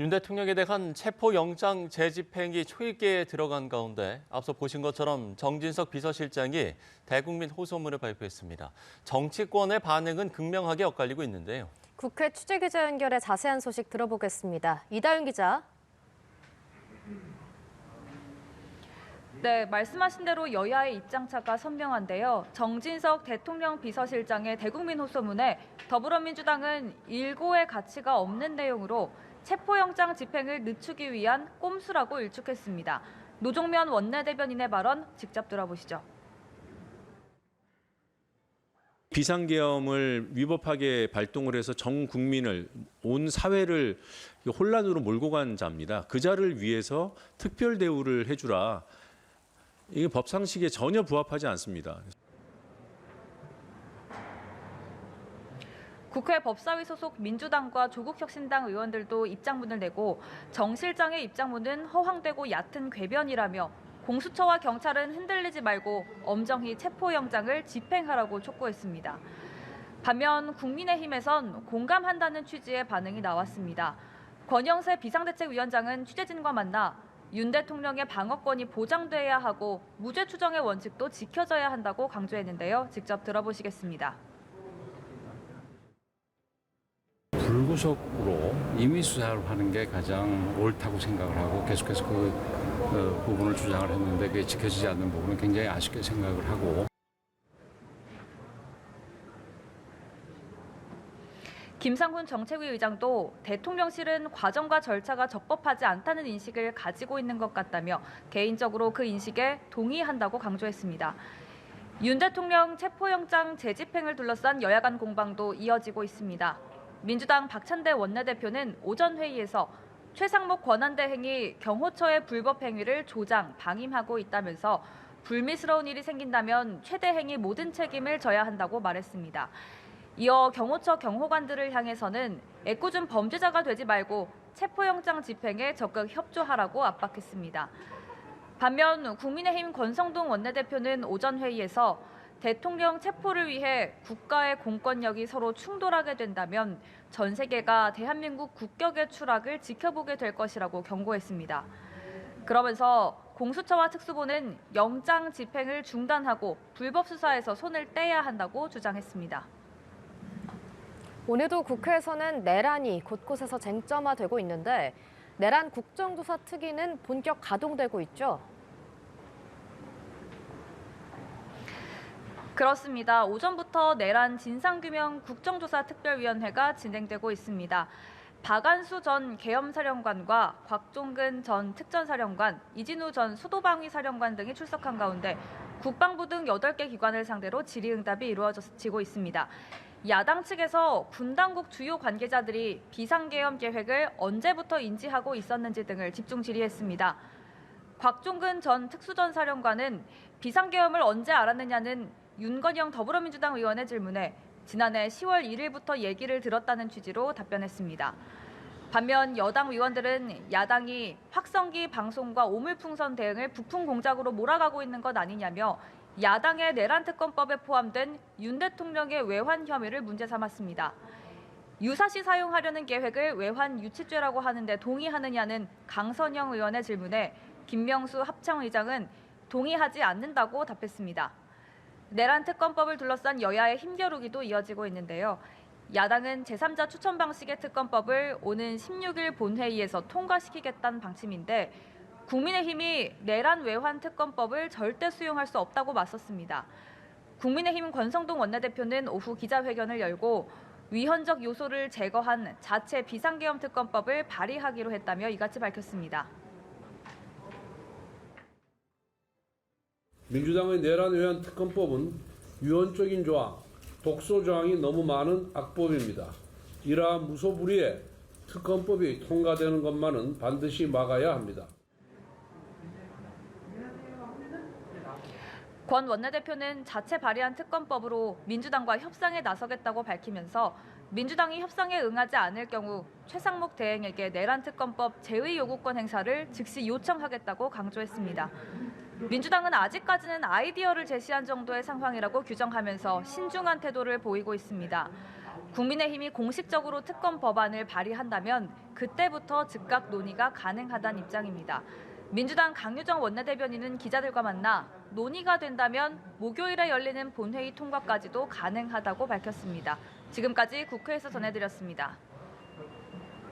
윤 대통령에 대한 체포영장 재집행이 초읽기에 들어간 가운데 앞서 보신 것처럼 정진석 비서실장이 대국민 호소문을 발표했습니다. 정치권의 반응은 극명하게 엇갈리고 있는데요. 국회 취재기자 연결해 자세한 소식 들어보겠습니다. 이다윤 기자. 네, 말씀하신 대로 여야의 입장차가 선명한데요. 정진석 대통령 비서실장의 대국민 호소문에 더불어민주당은 일고의 가치가 없는 내용으로 체포영장 집행을 늦추기 위한 꼼수라고 일축했습니다. 노종면 원내대변인의 발언 직접 들어보시죠. 비상계엄을 위법하게 발동을 해서 전 국민을, 온 사회를 혼란으로 몰고 간 자입니다. 그 자를 위해서 특별 대우를 해주라. 이게 법상식에 전혀 부합하지 않습니다. 국회 법사위 소속 민주당과 조국혁신당 의원들도 입장문을 내고 정 실장의 입장문은 허황되고 얕은 궤변이라며 공수처와 경찰은 흔들리지 말고 엄정히 체포영장을 집행하라고 촉구했습니다. 반면 국민의힘에선 공감한다는 취지의 반응이 나왔습니다. 권영세 비상대책위원장은 취재진과 만나 윤 대통령의 방어권이 보장돼야 하고 무죄 추정의 원칙도 지켜져야 한다고 강조했는데요. 직접 들어보시겠습니다. 불구속으로 임의 수사를 하는 게 가장 옳다고 생각을 하고 계속해서 그 부분을 주장을 했는데 그게 지켜지지 않는 부분은 굉장히 아쉽게 생각을 하고. 김상훈 정책위 의장도 대통령실은 과정과 절차가 적법하지 않다는 인식을 가지고 있는 것 같다며 개인적으로 그 인식에 동의한다고 강조했습니다. 윤 대통령 체포영장 재집행을 둘러싼 여야 간 공방도 이어지고 있습니다. 민주당 박찬대 원내대표는 오전 회의에서 최상목 권한대행이 경호처의 불법 행위를 조장, 방임하고 있다면서 불미스러운 일이 생긴다면 최대행이 모든 책임을 져야 한다고 말했습니다. 이어 경호처 경호관들을 향해서는 애꿎은 범죄자가 되지 말고 체포영장 집행에 적극 협조하라고 압박했습니다. 반면 국민의힘 권성동 원내대표는 오전 회의에서 대통령 체포를 위해 국가의 공권력이 서로 충돌하게 된다면 전 세계가 대한민국 국격의 추락을 지켜보게 될 것이라고 경고했습니다. 그러면서 공수처와 특수부는 영장 집행을 중단하고 불법 수사에서 손을 떼야 한다고 주장했습니다. 오늘도 국회에서는 내란이 곳곳에서 쟁점화되고 있는데 내란 국정조사 특위는 본격 가동되고 있죠. 그렇습니다. 오전부터 내란 진상규명 국정조사 특별위원회가 진행되고 있습니다. 박안수 전 계엄사령관과 곽종근 전 특전사령관, 이진우 전 수도방위사령관 등이 출석한 가운데 국방부 등 8개 기관을 상대로 질의응답이 이루어지고 있습니다. 야당 측에서 군 당국 주요 관계자들이 비상계엄 계획을 언제부터 인지하고 있었는지 등을 집중 질의했습니다. 곽종근 전 특수전사령관은 비상계엄을 언제 알았느냐는 윤건영 더불어민주당 의원의 질문에 지난해 10월 1일부터 얘기를 들었다는 취지로 답변했습니다. 반면 여당 의원들은 야당이 확성기 방송과 오물풍선 대응을 부품 공작으로 몰아가고 있는 것 아니냐며 야당의 내란특검법에 포함된 윤 대통령의 외환 혐의를 문제 삼았습니다. 유사시 사용하려는 계획을 외환 유치죄라고 하는데 동의하느냐는 강선영 의원의 질문에 김명수 합창의장은 동의하지 않는다고 답했습니다. 내란특검법을 둘러싼 여야의 힘겨루기도 이어지고 있는데요. 야당은 제3자 추천 방식의 특검법을 오는 16일 본회의에서 통과시키겠다는 방침인데 국민의힘이 내란 외환 특검법을 절대 수용할 수 없다고 맞섰습니다. 국민의힘 권성동 원내대표는 오후 기자회견을 열고 위헌적 요소를 제거한 자체 비상계엄 특검법을 발의하기로 했다며 이같이 밝혔습니다. 민주당의 내란 외환 특검법은 유언적인 조항, 독소 조항이 너무 많은 악법입니다. 이러한 무소불위의 특검법이 통과되는 것만은 반드시 막아야 합니다. 권 원내대표는 자체 발의한 특검법으로 민주당과 협상에 나서겠다고 밝히면서 민주당이 협상에 응하지 않을 경우 최상목 대행에게 내란특검법 제의 요구권 행사를 즉시 요청하겠다고 강조했습니다. 민주당은 아직까지는 아이디어를 제시한 정도의 상황이라고 규정하면서 신중한 태도를 보이고 있습니다. 국민의힘이 공식적으로 특검 법안을 발의한다면 그때부터 즉각 논의가 가능하다는 입장입니다. 민주당 강유정 원내대변인은 기자들과 만나 논의가 된다면 목요일에 열리는 본회의 통과까지도 가능하다고 밝혔습니다. 지금까지 국회에서 전해드렸습니다.